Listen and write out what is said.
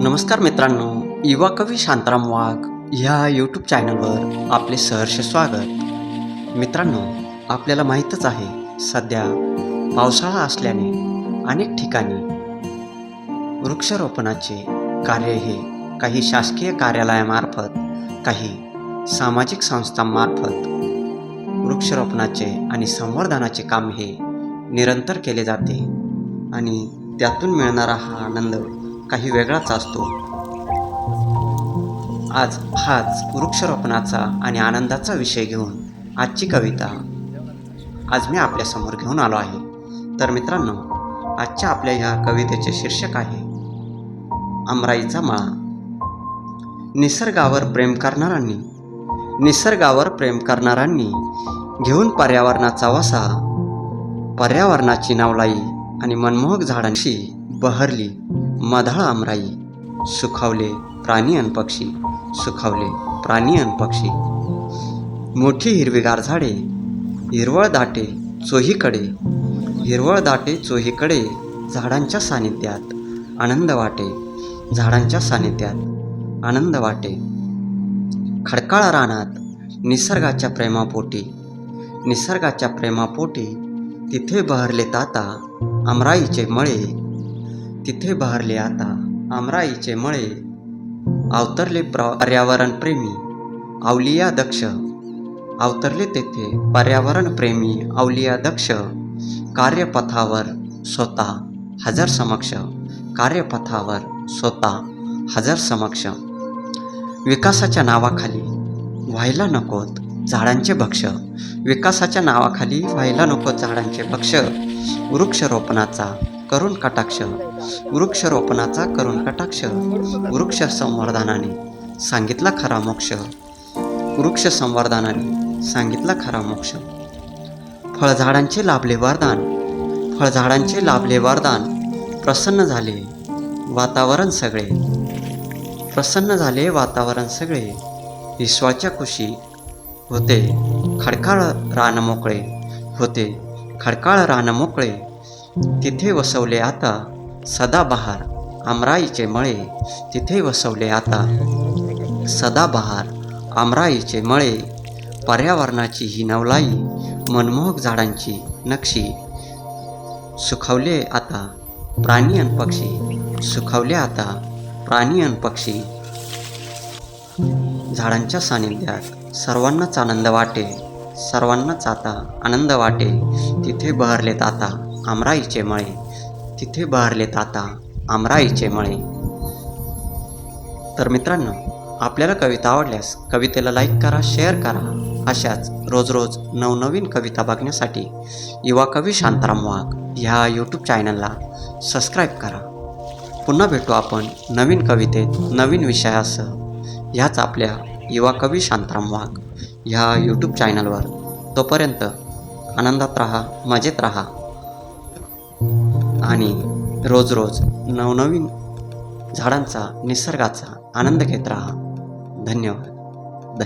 नमस्कार मित्रांनो, युवा कवी शांताराम वाघ ह्या यूट्यूब चॅनलवर आपले सहर्ष स्वागत. मित्रांनो, आपल्याला माहीतच आहे, सध्या पावसाळा असल्याने अनेक ठिकाणी वृक्षारोपणाचे कार्य हे काही शासकीय कार्यालयामार्फत, काही सामाजिक संस्थांमार्फत वृक्षारोपणाचे आणि संवर्धनाचे काम हे निरंतर केले जाते आणि त्यातून मिळणारा हा आनंद काही वेगळाच असतो. आज हाच वृक्षारोपणाचा आणि आनंदाचा विषय घेऊन आजची कविता आज मी आपल्यासमोर घेऊन आलो आहे. तर मित्रांनो, आजच्या आपल्या ह्या कवितेचे शीर्षक आहे आमराईचा मळा. निसर्गावर प्रेम करणाऱ्यांनी घेऊन पर्यावरणाचा वसा, पर्यावरणाची नवलाई आणि मनमोहक झाडांशी बहरली मधाळ आमराई. सुखावले प्राणी अन पक्षी, मोठी हिरवीगार झाडे, हिरवळ दाटे चोहीकडे, झाडांच्या सानिध्यात आनंद वाटे. खडकाळ रानात निसर्गाच्या प्रेमापोटी तिथे बहरले आता आमराईचे मळे. अवतरले पर्यावरण प्रेमी अवलिया दक्ष. कार्यपथावर स्वतः हजर समक्ष. विकासाच्या नावाखाली व्हायला नकोत झाडांचे भक्ष. वृक्षारोपणाचा करून कटाक्ष. वृक्ष संवर्धनाने सांगितला खरा मोक्ष. फळझाडांचे लाभले वरदान. प्रसन्न झाले वातावरण सगळे. विश्वाच्या खुशी होते खडकाळ रान मोकळे. तिथे वसवले आता सदाबहार आमराईचे मळे. पर्यावरणाची ही नवलाई, मनमोहक झाडांची नक्षी. सुखावले आता प्राणी अन पक्षी. झाडांच्या सानिध्यात सर्वांनाच आता आनंद वाटे. तिथे बहरलेत आता आमराईचे मळे. तर मित्रांनो, आपल्याला कविता आवडल्यास कवितेला लाईक करा, शेअर करा. अशाच रोज नवनवीन कविता बघण्यासाठी युवा कवी शांताराम वाघ ह्या यूट्यूब चॅनलला सबस्क्राईब करा. पुन्हा भेटू आपण नवीन कवितेत नवीन विषयासह ह्याच आपल्या युवा कवी शांताराम वाघ ह्या यूट्यूब चॅनलवर. तोपर्यंत आनंदात राहा, मजेत राहा आणि रोज नवनवीन झाडांचा, निसर्गाचा आनंद घेत राहा. धन्यवाद.